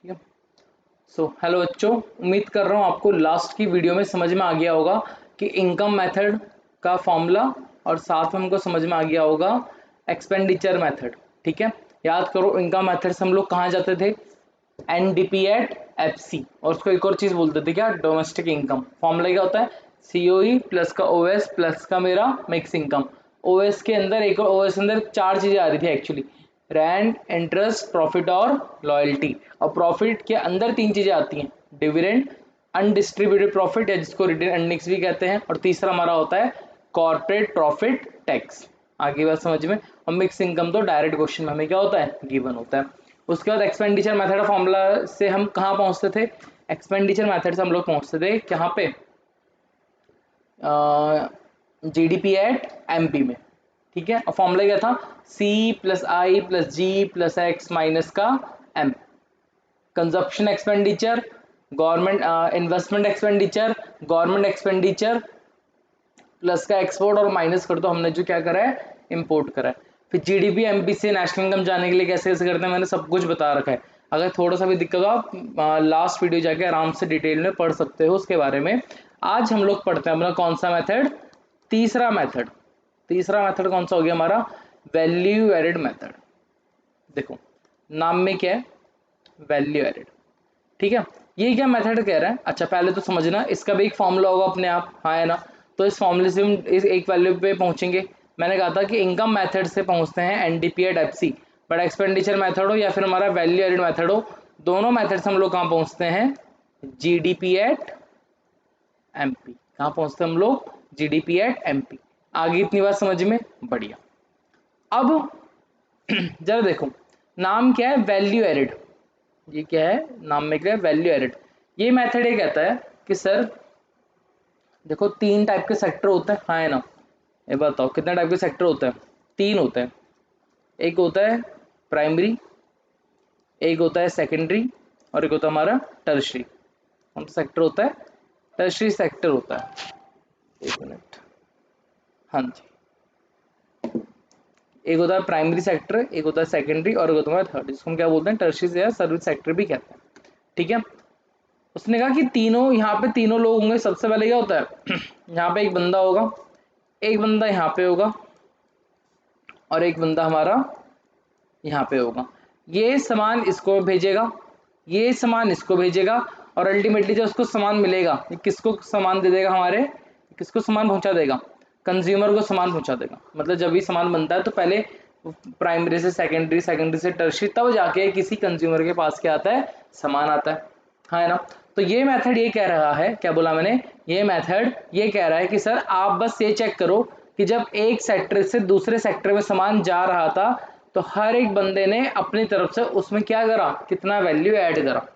ठीक है। So hello बच्चों, उम्मीद कर रहा हूँ आपको लास्ट की वीडियो में समझ में आ गया होगा कि इनकम मेथड का फॉर्मूला और साथ में हमको समझ में आ गया होगा एक्सपेंडिचर मेथड। ठीक है, याद करो इनकम मेथड से हम लोग कहाँ जाते थे, एनडीपी एट एफसी, और उसको एक और चीज़ बोलते थे क्या, डोमेस्टिक इनकम। फॉर्मूला क्या होता है, सीओई प्लस का ओएस प्लस का मेरा मिक्स इनकम। ओएस के अंदर एक और ओएस के अंदर चार चीज़ें आ रही थी एक्चुअली, रेंट, इंटरेस्ट, प्रॉफिट और लॉयल्टी। और प्रॉफिट के अंदर तीन चीज़ें आती हैं, डिविडेंड, अनडिस्ट्रीब्यूटेड प्रॉफिट या जिसको रिटेन अर्निंग्स भी कहते हैं, और तीसरा हमारा होता है कॉर्पोरेट प्रॉफिट टैक्स। आगे बात समझ में। और मिक्स इनकम तो डायरेक्ट क्वेश्चन में हमें क्या होता है, गिवन होता है। उसके बाद एक्सपेंडिचर मेथड फॉर्मूला से हम कहाँ पहुँचते थे, एक्सपेंडिचर मेथड से हम लोग पहुँचते थे कहाँ पे, जीडीपी एट एमपी में। ठीक है, और फॉर्मूला क्या था, C plus I plus G plus X minus का M. Consumption expenditure, government investment expenditure, government expenditure plus का एक्सपोर्ट और माइनस कर दो हमने जो क्या करा है, इंपोर्ट करा है। फिर जीडीपी एमपी से नेशनल इनकम जाने के लिए कैसे कैसे करते हैं मैंने सब कुछ बता रखा है। अगर थोड़ा सा भी दिक्कत हो आप लास्ट वीडियो जाके आराम से डिटेल में पढ़ सकते हो उसके बारे में। आज हम लोग पढ़ते हैं अपना कौन सा मेथड, तीसरा मेथड। तीसरा मेथड कौन सा हो गया हमारा, वैल्यू एडेड मेथड। देखो नाम में क्या है, वैल्यू एडेड। ठीक है, ये क्या मेथड कह रहा है, अच्छा पहले तो समझना इसका भी एक फॉर्मूला होगा अपने आप, हाँ है ना। तो इस फॉर्मूले से हम इस एक वैल्यू पे पहुंचेंगे। मैंने कहा था कि इनकम मेथड से पहुंचते हैं NDP at FC, but expenditure method हो या फिर हमारा वैल्यू एडेड मेथड हो, दोनों मेथड से हम लोग कहाँ पहुंचते हैं, जीडीपी एट एमपी। कहाँ पहुंचते हैं हम लोग, जीडीपी एट एमपी। आगे इतनी बात समझ में, बढ़िया। अब जरा देखो, नाम क्या है, वैल्यू एडेड। ये क्या है, नाम में क्या है, वैल्यू एडेड। ये मेथड ये कहता है कि सर देखो तीन टाइप के सेक्टर होते हैं, हाँ है ना। ये बताओ कितने टाइप के सेक्टर होते हैं, तीन होते हैं। एक होता है प्राइमरी, एक होता है सेकेंडरी, और एक होता है हमारा टर्शरी। कौन सा सेक्टर होता है, टर्शरी सेक्टर होता है। एक मिनट, हाँ जी। एक होता है प्राइमरी सेक्टर, एक होता है सेकेंडरी, और एक होता है थर्ड, जिसको हम क्या बोलते हैं, टर्शरी या सर्विस सेक्टर भी कहते हैं। ठीक है, उसने कहा कि तीनों यहाँ पे तीनों लोग होंगे। सबसे पहले क्या होता है यहाँ पे एक बंदा होगा, एक बंदा यहाँ पे होगा, और एक बंदा हमारा यहाँ पे होगा। ये सामान इसको भेजेगा, ये सामान इसको भेजेगा, और अल्टीमेटली जब उसको सामान मिलेगा ये किसको सामान दे देगा, हमारे किसको सामान पहुंचा देगा, कंज्यूमर को सामान पहुंचा देगा। मतलब जब भी सामान बनता है तो पहले प्राइमरी से सेकेंडरी, सेकेंडरी से टर्शरी, तब जाके किसी कंज्यूमर के पास क्या आता है, सामान आता है, हाँ है ना। तो ये मेथड ये कह रहा है, क्या बोला मैंने, ये मेथड ये कह रहा है कि सर आप बस ये चेक करो कि जब एक सेक्टर से दूसरे सेक्टर में सामान जा रहा था तो हर एक बंदे ने अपनी तरफ से उसमें क्या करा, कितना वैल्यू ऐड करा,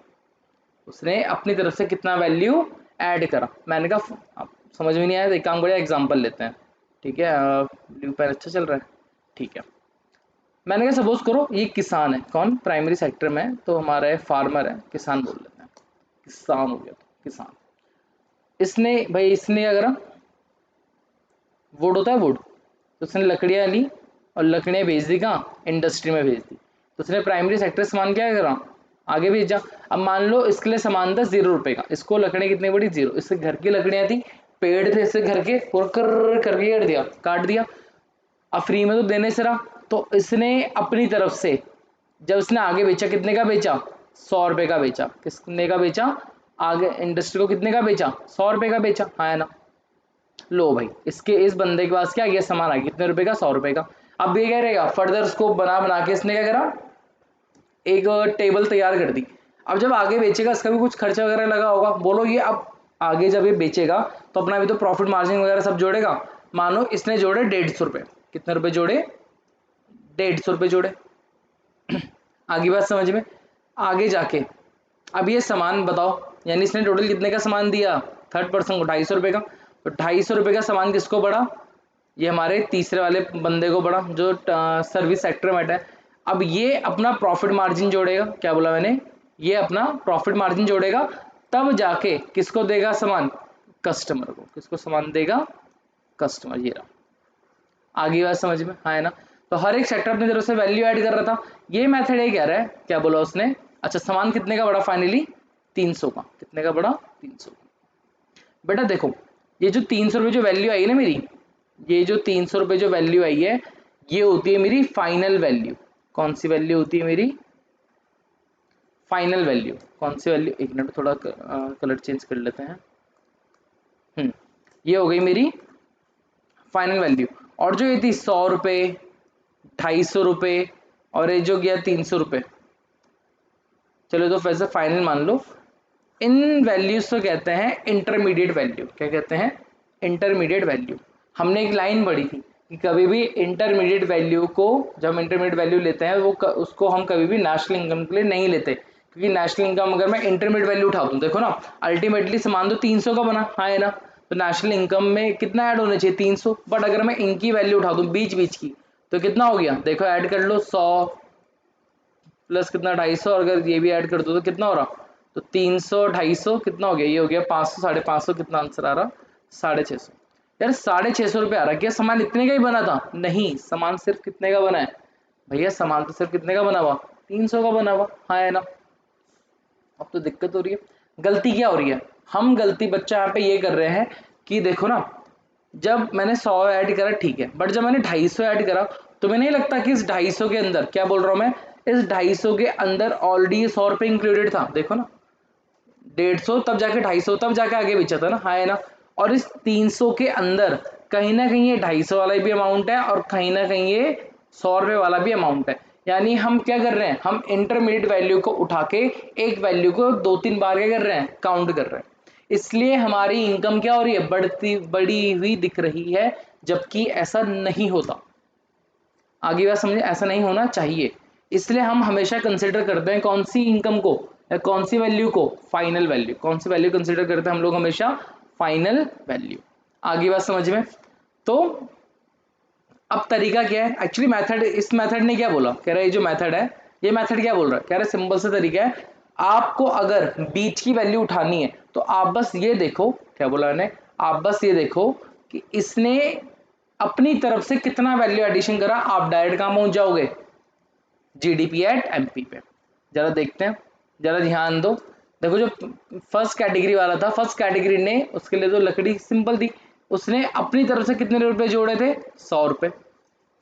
उसने अपनी तरफ से कितना वैल्यू ऐड करा। मैंने कहा आप समझ में नहीं आया तो एक काम बढ़िया एग्जांपल लेते हैं। ठीक है, ब्लू पेन अच्छा चल रहा है, ठीक है। मैंने कहा सपोज करो ये किसान है, कौन, प्राइमरी सेक्टर में है, तो हमारा है फार्मर है, किसान बोल लेते हैं, किसान हो गया तो किसान। इसने भाई इसने क्या करा, वुड होता है वुड, तो उसने लकड़ियाँ ली और लकड़ियाँ भेज दी कहाँ, इंडस्ट्री में भेज दी। तो उसने प्राइमरी सेक्टर सामान क्या करा, आगे भेजा। अब मान लो इसके लिए सामान था 0 रुपए का, इसको लकड़ियाँ कितनी बड़ी, 0। इससे घर की लकड़ियाँ थी, पेड़ थे इससे घर के, और कर करके काट दिया, काट दिया। अब फ्री में तो देने से रहा, तो इसने अपनी तरफ से जब इसने आगे बेचा, कितने का बेचा, 100 रुपए का बेचा। कितने का बेचा, आगे इंडस्ट्री को कितने का बेचा, 100 रुपए का बेचा, हाँ है ना। लो भाई इसके इस बंदे के पास क्या गया, सामान आ गया कितने रुपए का, 100 रुपए का। अब ये क्या रहेगा, फर्दर स्कोप बना बना के इसने क्या करा, एक टेबल तैयार कर दी। अब जब आगे बेचेगा इसका भी कुछ खर्चा वगैरह लगा होगा, बोलो ये अब आगे जब ये बेचेगा तो अपना भी तो प्रॉफिट मार्जिन वगैरह सब जोड़ेगा। मानो इसने जोड़े 150 रुपए, कितने रुपए जोड़े, 150 रुपए जोड़े। आगे बात समझ में, आगे जाके अब ये सामान बताओ, यानी इसने टोटल कितने का सामान दिया, थर्ड पर्सन को 250 रुपए का। तो 250 रुपए का सामान किसको पड़ा, ये हमारे तीसरे वाले बंदे को पड़ा जो सर्विस सेक्टर में बैठा है। अब ये अपना प्रॉफिट मार्जिन जोड़ेगा, क्या बोला मैंने, ये अपना प्रॉफिट मार्जिन जोड़ेगा, तब जाके किसको देगा सामान, कस्टमर को। किसको सामान देगा, कस्टमर। ये रहा, आगे बात समझ में, हाँ है ना। तो हर एक सेक्टर अपनी तरफ से वैल्यू ऐड कर रहा था। ये मेथड ये कह रहा है, क्या बोला उसने, अच्छा सामान कितने का बढ़ा फाइनली, 300 का। कितने का बढ़ा, 300 का। बेटा देखो ये जो 300 रुपये जो वैल्यू आई है ना मेरी, ये जो 300 रुपये जो वैल्यू आई है, ये होती है मेरी फाइनल वैल्यू। कौन सी वैल्यू होती है मेरी, फाइनल वैल्यू। कौन सी वैल्यू, एक मिनट थोड़ा कलर चेंज कर लेते हैं। ये हो गई मेरी फाइनल वैल्यू। और जो ये थी 100 रुपये, 250 रुपये और ये जो गया 300 रुपये, चलो तो वैसे फाइनल मान लो। इन वैल्यूज को कहते हैं इंटरमीडिएट वैल्यू। क्या कहते हैं, इंटरमीडिएट वैल्यू। हमने एक लाइन पढ़ी थी कि कभी भी इंटरमीडिएट वैल्यू को, जब हम इंटरमीडिएट वैल्यू लेते हैं वो उसको हम कभी भी नेशनल इनकम के लिए नहीं लेते, क्योंकि नेशनल इनकम अगर मैं इंटरमीडिएट वैल्यू उठा दूं, देखो ना अल्टीमेटली सामान तो 300 का बना, हाँ है ना, तो नेशनल इनकम में कितना ऐड होना चाहिए, 300। बट अगर मैं इनकी वैल्यू उठा दूं बीच बीच की, तो कितना हो गया, देखो ऐड कर लो, 100 प्लस कितना 250, और अगर ये भी ऐड कर दो तो कितना हो रहा, तो 300 250 कितना हो गया, ये हो गया 500 550, कितना आंसर आ रहा, 650। यार 650 रुपये आ रहा, क्या सामान इतने का ही बना था, नहीं सामान सिर्फ कितने का बना है भैया, सामान तो सिर्फ कितने का बना हुआ, 300 का बना हुआ, हाँ है ना। अब तो दिक्कत हो रही है, गलती क्या हो रही है, हम गलती बच्चा यहाँ पे ये कर रहे हैं कि देखो ना, जब मैंने 100 ऐड करा ठीक है, बट जब मैंने 250 ऐड करा, तो मैं नहीं लगता कि इस 250 के अंदर, क्या बोल रहा हूँ मैं, इस 250 के अंदर ऑलरेडी 100 रुपये इंक्लूडेड था, देखो ना 150 तब जाके 250 तब जाके आगे बेचा था ना, हाँ है ना। और इस 300 के अंदर कहीं ना कहीं ये 250 वाला भी अमाउंट है और कहीं ना कहीं ये 100 रुपये वाला भी अमाउंट है। यानी हम क्या कर रहे हैं, हम इंटरमीडिएट वैल्यू को उठा के एक वैल्यू को 2-3 बार क्या कर रहे हैं, काउंट कर रहे हैं। इसलिए हमारी इनकम क्या हो रही है, बड़ी हुई दिख रही है, जबकि ऐसा नहीं होता। आगे बात समझे, ऐसा नहीं होना चाहिए। इसलिए हम हमेशा कंसिडर करते हैं कौन सी इनकम को, या कौन सी वैल्यू को, फाइनल वैल्यू। कौन सी वैल्यू कंसिडर करते हैं हम लोग हमेशा, फाइनल वैल्यू। आगे बात समझ में। तो अब तरीका क्या है, एक्चुअली मेथड, इस मेथड ने क्या बोला, कह रहा है ये जो मेथड है, ये मेथड क्या बोल रहा है, कह रहा है सिंपल सा तरीका है, आपको अगर बीच की वैल्यू उठानी है तो आप बस ये देखो, क्या बोला मैंने, आप बस ये देखो कि इसने अपनी तरफ से कितना वैल्यू एडिशन करा, आप डायरेक्ट कहां पहुंच जाओगे, जीडीपी एट एमपी पे। जरा देखते हैं, जरा ध्यान दो। देखो जो फर्स्ट कैटेगरी वाला था, फर्स्ट कैटेगरी ने, उसके लिए तो लकड़ी सिंपल थी, उसने अपनी तरफ से कितने रुपए जोड़े थे, 100 रुपए।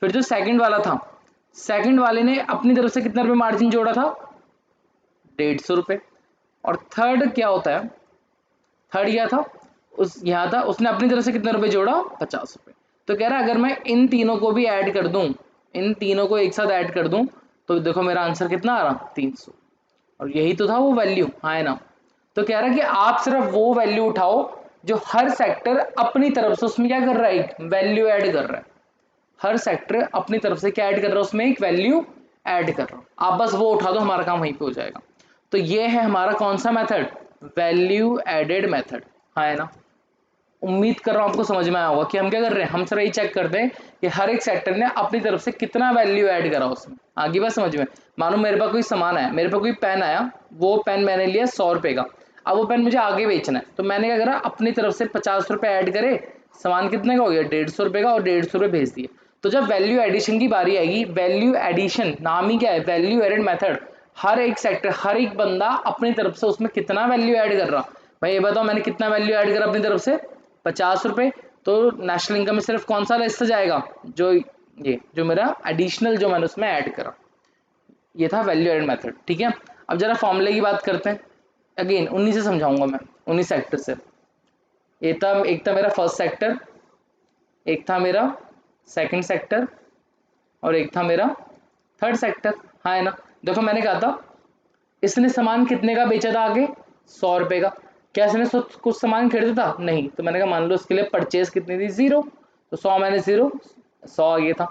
फिर जो सेकंड वाला था, सेकंड वाले ने अपनी तरफ से कितना रुपए मार्जिन जोड़ा था, 150 रुपए। और थर्ड क्या होता है, थर्ड क्या था, उस यहाँ था, उसने अपनी तरफ से कितने रुपए जोड़ा, 50 रुपए। तो कह रहा है अगर मैं इन तीनों को भी ऐड कर दूं, इन तीनों को एक साथ ऐड कर दूं, तो देखो मेरा आंसर कितना आ रहा, 300। और यही तो था वो वैल्यू, हाँ है ना। तो कह रहा है कि आप सिर्फ वो वैल्यू उठाओ जो हर सेक्टर अपनी तरफ से उसमें क्या कर रहा है, एक वैल्यू ऐड कर रहा है। हर सेक्टर अपनी तरफ से क्या ऐड कर रहा है, उसमें एक वैल्यू ऐड कर रहा हूं, आप बस वो उठा दो, हमारा काम वहीं पे हो जाएगा। तो ये है हमारा कौन सा मेथड, वैल्यू एडेड मेथड, हाँ है ना। उम्मीद कर रहा हूं आपको समझ में आया होगा कि हम क्या कर रहे हैं, हम सिर्फ यही चेक करते हैं कि हर एक सेक्टर ने अपनी तरफ से कितना वैल्यू ऐड करा उसमें। आगे बात समझ में, मानो मेरे पास कोई सामान आया, मेरे पास कोई पेन आया, वो पेन मैंने लिया 100 रुपए का, अब वो पेन मुझे आगे बेचना है, तो मैंने क्या करा, अपनी तरफ से 50 रुपए ऐड करे, सामान कितने का हो गया, 150 रुपए का, और 150 रुपए भेज दिए। तो जब वैल्यू एडिशन की बारी आएगी, वैल्यू एडिशन नाम ही क्या है, वैल्यू एडेड मेथड, हर एक सेक्टर, हर एक बंदा अपनी तरफ से उसमें कितना वैल्यू ऐड कर रहा, भाई ये बताओ मैंने कितना वैल्यू ऐड करा अपनी तरफ से, 50 रुपए। तो नेशनल इनकम में सिर्फ कौन सा लिस्ट जाएगा, जो ये जो मेरा एडिशनल जो मैंने उसमें ऐड करा, ये था वैल्यू एडेड मेथड, ठीक है। अब जरा फॉर्मूले की बात करते हैं, अगेन उन्हीं से समझाऊंगा मैं, उन्हीं सेक्टर से। ये था, एक था मेरा फर्स्ट सेक्टर, एक था मेरा सेकंड सेक्टर, और एक था मेरा थर्ड सेक्टर, हाँ है ना। देखो मैंने कहा था इसने सामान कितने का बेचा था आगे, 100 रुपए का। क्या इसने कुछ सामान खरीदा था, नहीं। तो मैंने कहा मान लो इसके लिए परचेज कितनी थी, 0। तो 100 माइनस 0, 100 आ गया था।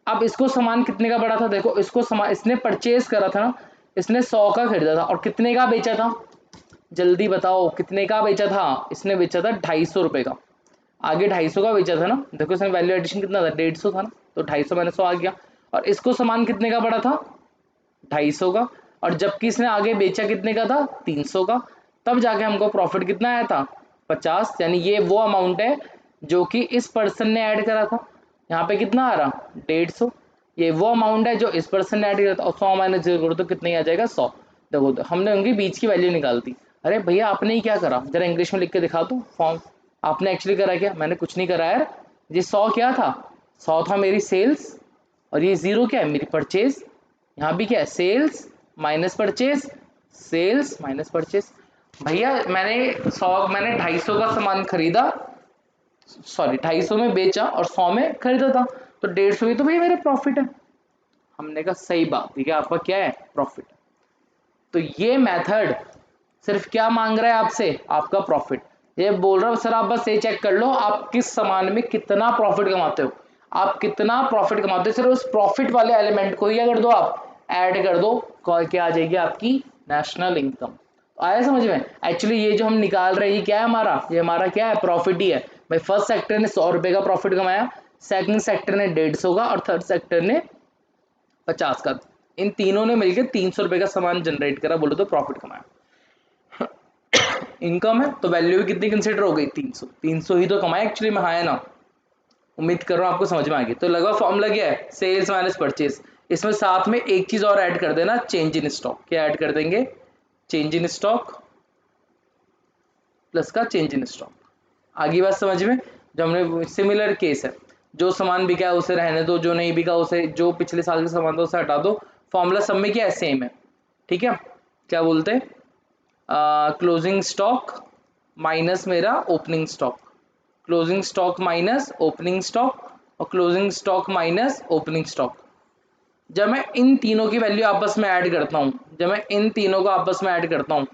अब इसको सामान कितने का पड़ा था, देखो इसको सामान इसने परचेज करा था ना, इसने 100 का खरीदा था, और कितने का बेचा था, जल्दी बताओ कितने का बेचा था, इसने बेचा था 250 रुपए का। आगे 250 का बेचा था ना, देखो इसमें वैल्यू एडिशन कितना था, 150 था ना, तो 250 माइनस 100 आ गया। और इसको सामान कितने का पड़ा था, 250 का, और जबकि इसने आगे बेचा कितने का था, 300 का। तब जाके हमको प्रॉफिट कितना आया था, 50। यानी ये वो अमाउंट है जो कि इस पर्सन ने ऐड करा था। यहाँ पे कितना आ रहा, 150। ये वो अमाउंट है जो इस पर्सन ने ऐड करा था, और 100 माइनस 0 करो तो कितना ही आ जाएगा, 100। देखो हमने उनके बीच की वैल्यू निकाल दी। अरे भैया आपने ही क्या करा, जरा इंग्लिश में लिख के दिखा दो फॉर्म। आपने एक्चुअली करा क्या, मैंने कुछ नहीं करा यार। ये 100 क्या था, 100 था मेरी सेल्स, और ये 0 क्या है, मेरी परचेज। यहाँ भी क्या है, sales minus purchase, sales minus purchase. भैया मैंने 250 का सामान खरीदा, सॉरी 250 में बेचा और 100 में खरीदा था, तो 150 ही तो भैया मेरा प्रॉफिट है। हमने कहा सही बात, ठीक है आपका क्या है, प्रॉफिट। तो ये मेथड सिर्फ क्या मांग रहा है आपसे, आपका प्रॉफिट। ये बोल रहा हूँ सर आप बस ये चेक कर लो आप किस सामान में कितना प्रॉफिट कमाते हो, आप कितना प्रॉफिट कमाते हो, सिर्फ उस प्रॉफिट वाले एलिमेंट को ही क्या कर दो, आप ऐड कर दो, क्या आ जाएगी आपकी नेशनल इनकम। आया समझ में। एक्चुअली ये जो हम निकाल रहे हैं ये क्या है हमारा, ये हमारा क्या है, प्रॉफिट ही है भाई। फर्स्ट सेक्टर ने 100 रुपए का प्रॉफिट कमाया, सेकंड सेक्टर ने 150 का, और थर्ड सेक्टर ने 50 का। इन तीनों ने मिलकर 300 रुपए का सामान जनरेट करा, बोलो तो प्रॉफिट कमाया। इनकम है तो वैल्यू भी कितनी कंसिडर हो गई, 300। 300 ही तो कमाया एक्चुअली में, हाँ है ना। उम्मीद कर रहा हूँ आपको समझ में आ गई। तो लगा फॉर्मूला क्या है, सेल्स माइनस परचेज। इसमें साथ में एक चीज और ऐड कर देना, चेंज इन स्टॉक। क्या ऐड कर देंगे, चेंज इन स्टॉक प्लस का चेंज इन स्टॉक। आगे बात समझ में। जो हमने सिमिलर केस है, जो सामान बिका है उसे रहने दो, जो नहीं बिका उसे, जो पिछले साल का सामान था उसे हटा दो। फॉर्मूला सब में क्या है, सेम है। ठीक है, क्या बोलते हैं, क्लोजिंग स्टॉक माइनस मेरा opening stock, closing stock minus opening stock, और closing stock minus opening stock. जब मैं इन तीनों की वैल्यू आपस में ऐड करता हूँ, जब मैं इन तीनों को आपस में ऐड करता हूँ,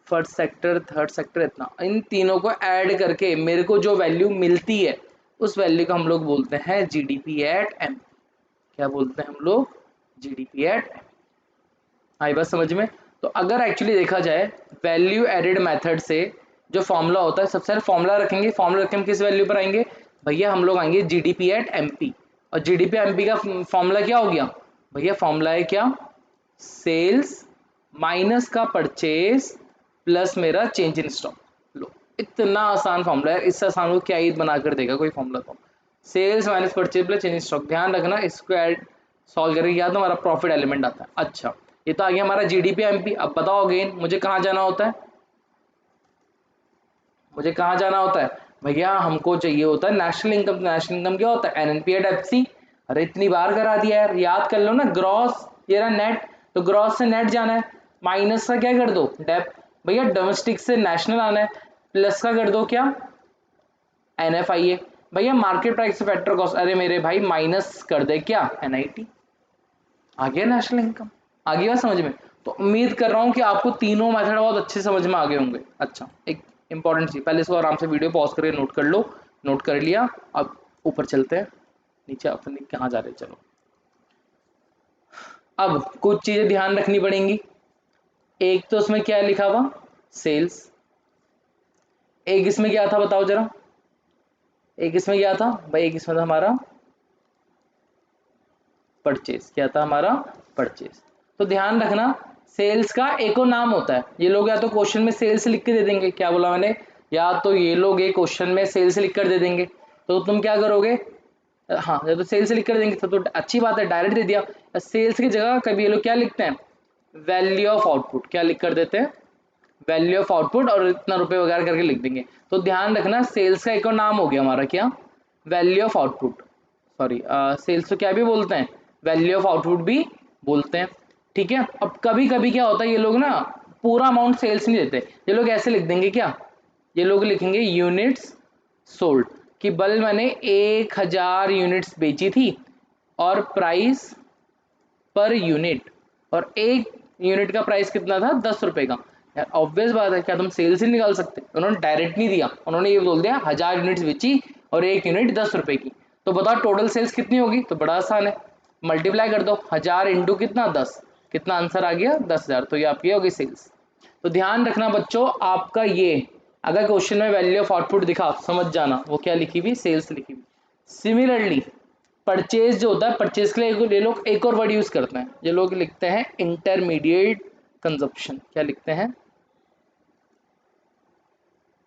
फर्स्ट सेक्टर थर्ड सेक्टर इतना, इन तीनों को ऐड करके मेरे को जो वैल्यू मिलती है उस वैल्यू को हम लोग बोलते हैं जीडीपी एट एम। क्या बोलते हैं हम लोग, जीडीपी एट एम। आई बात समझ में। तो अगर एक्चुअली देखा जाए वैल्यू एडेड मेथड से जो फॉर्मूला होता है, सबसे पहले फॉर्मूला रखेंगे, फॉर्मूला रखें हम किस वैल्यू पर आएंगे, भैया हम लोग आएंगे जीडीपी एट एमपी। और जीडीपी एमपी का फॉर्मूला क्या हो गया, भैया फॉर्मूला है क्या, सेल्स माइनस का परचेज प्लस मेरा चेंज इन स्टॉक। लो इतना आसान फॉर्मूला है, इससे आसान को क्या ही बना कर देगा कोई फॉर्मूला। तो sales minus purchase plus change in stock, ध्यान रखना इसको ऐड सॉल्व करके याद हमारा प्रॉफिट एलिमेंट आता है। अच्छा ये तो आ गया हमारा जीडीपी एमपी। अब बताओ अगेन मुझे कहाँ जाना होता है, मुझे कहाँ जाना होता है, भैया हमको चाहिए होता है नेशनल इनकम। नेशनल इनकम क्या होता है, एनएनपी एट एफसी। अरे इतनी बार करा दिया यार, याद कर लो ना। ग्रॉस ये रहा नेट, तो ग्रॉस से नेट जाना है, माइनस का क्या कर दो, डेप। भैया डोमेस्टिक से नेशनल आना है, प्लस का कर दो क्या, एनएफआईए। भैया मार्केट प्राइस से फैक्टर कॉस्ट, अरे मेरे भाई माइनस कर दे क्या, एनआईटी। आ गया नेशनल इनकम, आ गया समझ में। तो उम्मीद कर रहा हूँ कि आपको तीनों मेथड बहुत अच्छे समझ में आ गए होंगे। अच्छा एक इंपॉर्टेंट चीज, पहले इसको आराम से वीडियो पॉज करके नोट कर लो। नोट कर लिया, अब ऊपर चलते हैं, नीचे अपने कहाँ जा रहे हैं, चलो। अब कुछ चीजें ध्यान रखनी पड़ेंगी। एक तो उसमें क्या लिखा हुआ, सेल्स। एक इसमें क्या था बताओ जरा, एक इसमें क्या था भाई, एक इसमें था हमारा परचेज। क्या था हमारा, परचेज। तो ध्यान रखना सेल्स का एक और नाम होता है। ये लोग या तो क्वेश्चन में सेल्स लिख के दे देंगे, क्या बोला मैंने, या तो ये लोग एक क्वेश्चन में सेल्स लिख कर दे देंगे, तो तुम क्या करोगे, हाँ या तो सेल्स लिख कर देंगे तो अच्छी बात है, डायरेक्ट दे दिया। सेल्स की जगह कभी ये लोग क्या लिखते हैं, वैल्यू ऑफ आउटपुट। क्या लिख कर देते हैं, वैल्यू ऑफ आउटपुट, और इतना रुपए वगैरह करके लिख देंगे। तो ध्यान रखना सेल्स का एक और नाम हो गया हमारा क्या, value of output. Sorry sales तो क्या भी बोलते हैं, वैल्यू ऑफ आउटपुट भी बोलते हैं। ठीक है, अब कभी कभी क्या होता है, ये लोग ना पूरा अमाउंट सेल्स नहीं देते, ये लोग ऐसे लिख देंगे क्या, ये लोग लिखेंगे यूनिट्स सोल्ड, कि बल मैंने 1000 यूनिट्स बेची थी और प्राइस पर यूनिट, और एक यूनिट का प्राइस कितना था, 10 रुपए का। यार ऑब्वियस बात है, क्या तुम सेल्स ही निकाल सकते, उन्होंने डायरेक्ट नहीं दिया, उन्होंने ये बोल दिया 1000 यूनिट्स बेची और एक यूनिट 10 रुपए की। तो बताओ टोटल सेल्स कितनी होगी, तो बड़ा आसान है, मल्टीप्लाई कर दो 1000 इंटू कितना 10, कितना आंसर आ गया 10,000। तो ये आपकी होगी सेल्स। तो ध्यान रखना बच्चों आपका ये, अगर क्वेश्चन में वैल्यू ऑफ आउटपुट दिखा समझ जाना वो क्या लिखी हुई, सेल्स लिखी हुई। सिमिलरली परचेज जो होता है, परचेज के लिए ये लोग एक और वर्ड यूज करते हैं, ये लोग लिखते हैं इंटरमीडिएट कंजप्शन। क्या लिखते हैं,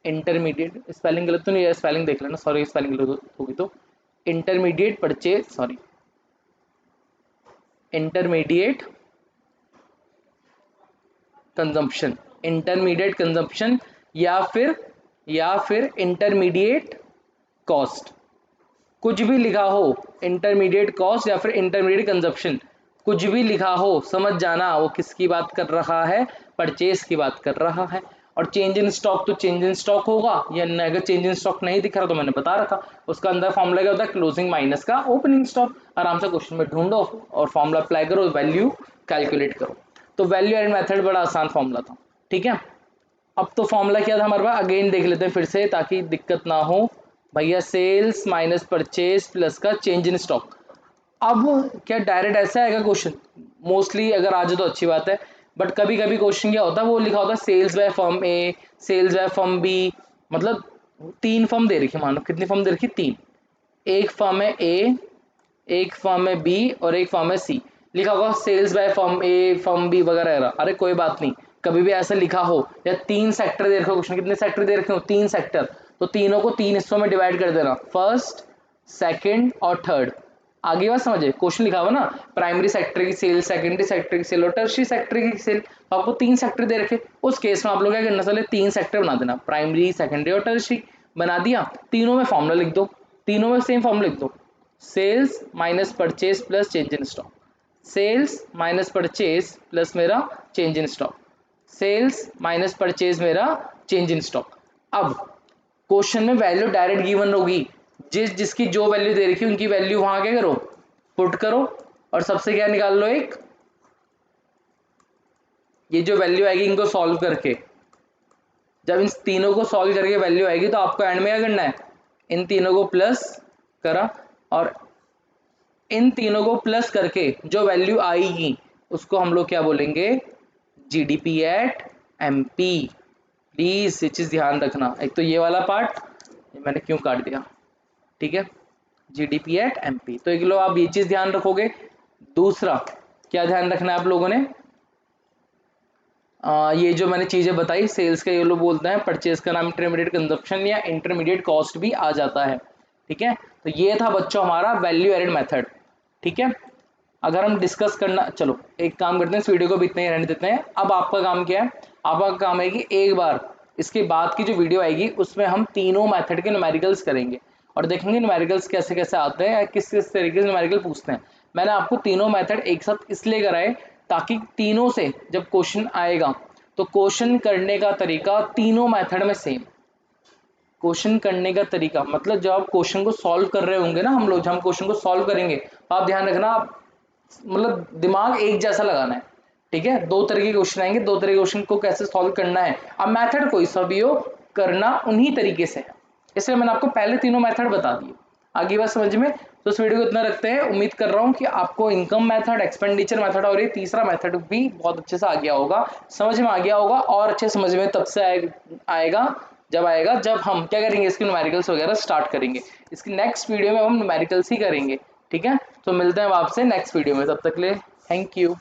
इंटरमीडिएट। स्पेलिंग गलत तो नहीं है, स्पेलिंग देख लेना, सॉरी स्पेलिंग गलत होगी तो। Intermediate purchase, sorry intermediate consumption, intermediate consumption या फिर इंटरमीडिएट कॉस्ट, कुछ भी लिखा हो, इंटरमीडिएट कॉस्ट या फिर इंटरमीडिएट कंजप्शन, कुछ भी लिखा हो समझ जाना वो किसकी बात कर रहा है, परचेज की बात कर रहा है। और चेंज इन स्टॉक तो चेंज इन स्टॉक होगा, या अगर चेंज इन स्टॉक नहीं दिख रहा तो मैंने बता रखा, उसका अंदर फॉर्मूला क्या होता है, क्लोजिंग माइनस का ओपनिंग स्टॉक। आराम से क्वेश्चन में ढूंढो और फॉर्मूला अप्लाई करो, वैल्यू कैलकुलेट करो। तो वैल्यू एड मेथड बड़ा आसान फॉर्मूला था, ठीक है। अब तो फॉर्मूला क्या था हमारे पास, अगेन देख लेते हैं फिर से ताकि दिक्कत ना हो भैया। सेल्स माइनस परचेज प्लस का चेंज इन स्टॉक। अब क्या डायरेक्ट ऐसा आएगा क्वेश्चन, मोस्टली अगर आ जाए तो अच्छी बात है, बट कभी कभी क्वेश्चन क्या होता है, वो लिखा होता है sales by firm A, sales by firm B, मतलब 3 फर्म दे रखी, मानो कितनी फर्म दे रखी, 3, एक फर्म है ए, एक फर्म है बी और एक फर्म है सी, लिखा होगा sales by firm A, firm B वगैरह। अरे कोई बात नहीं, कभी भी ऐसा लिखा हो, या 3 सेक्टर दे रखे हो, क्वेश्चन कितने सेक्टर दे रखे हो, 3 सेक्टर, तो तीनों को 3 हिस्सों में डिवाइड कर देना, फर्स्ट, सेकंड और थर्ड। आगे बात समझे, क्वेश्चन लिखा हुआ ना प्राइमरी सेक्टर की सेल, सेकेंडरी सेक्टर की सेल और टर्शियरी सेक्टर की सेल, तो आपको 3 सेक्टर दे रखे, उस केस में आप लोग क्या करना, चले 3 सेक्टर बना देना, प्राइमरी सेकेंडरी और टर्शियरी बना दिया, तीनों में फॉर्मूला लिख दो, तीनों में सेम फॉर्मूला लिख दो, sales minus purchase plus change in stock, sales minus purchase plus मेरा change in stock, sales minus purchase मेरा चेंज इन स्टॉक। अब क्वेश्चन में वैल्यू डायरेक्ट गिवन होगी, जिसकी जो वैल्यू दे रखी है उनकी वैल्यू वहां क्या करो, पुट करो, और सबसे क्या निकाल लो, एक ये जो वैल्यू आएगी इनको सॉल्व करके, जब इन तीनों को सॉल्व करके वैल्यू आएगी तो आपको एंड में क्या करना है, इन तीनों को प्लस करा, और इन तीनों को प्लस करके जो वैल्यू आएगी उसको हम लोग क्या बोलेंगे, जीडीपी एट एमपी। प्लीज ये चीज ध्यान रखना, एक तो ये वाला पार्ट ये मैंने क्यों काट दिया, ठीक है, जीडीपी एट एमपी, तो एक लो आप ये चीज ध्यान रखोगे। दूसरा क्या ध्यान रखना है आप लोगों ने, ये जो मैंने चीजें बताई, सेल्स का ये लोग बोलते हैं, परचेज का नाम इंटरमीडिएट कंजप्शन या इंटरमीडिएट कॉस्ट भी आ जाता है, ठीक है। तो ये था बच्चों हमारा वैल्यू एडेड मेथड, ठीक है। अगर हम डिस्कस करना, चलो एक काम करते हैं, इस वीडियो को भी इतना ही रहने देते हैं। अब आपका काम क्या है, आपका काम है कि एक बार इसके बाद की जो वीडियो आएगी उसमें हम तीनों मेथड के न्यूमेरिकल्स करेंगे और देखेंगे न्यूमेरिकल्स कैसे कैसे आते हैं, किस किस तरीके से न्यूमेरिकल पूछते हैं। मैंने आपको तीनों मेथड एक साथ इसलिए कराए ताकि तीनों से जब क्वेश्चन आएगा तो क्वेश्चन करने का तरीका तीनों मेथड में सेम, क्वेश्चन करने का तरीका मतलब जब आप क्वेश्चन को सॉल्व कर रहे होंगे ना, हम लोग जब हम क्वेश्चन को सॉल्व करेंगे तो आप ध्यान रखना, आप मतलब दिमाग एक जैसा लगाना है, ठीक है। 2 तरह के क्वेश्चन आएंगे, 2 तरह के क्वेश्चन को कैसे सॉल्व करना है, अब मेथड कोई सा भी हो करना उन्हीं तरीके से है, इसलिए मैंने आपको पहले तीनों मेथड बता दिए। आगे बात समझ में, तो इस वीडियो को इतना रखते हैं, उम्मीद कर रहा हूँ कि आपको इनकम मेथड, एक्सपेंडिचर मेथड और ये तीसरा मेथड भी बहुत अच्छे से आ गया होगा, समझ में आ गया होगा, और अच्छे समझ में तब से आएगा जब हम क्या करेंगे, इसके न्यूमेरिकल्स वगैरह स्टार्ट करेंगे। इसकी नेक्स्ट वीडियो में हम न्यूमेरिकल्स ही करेंगे, ठीक है। तो मिलते हैं आपसे नेक्स्ट वीडियो में, तब तक के लिए थैंक यू।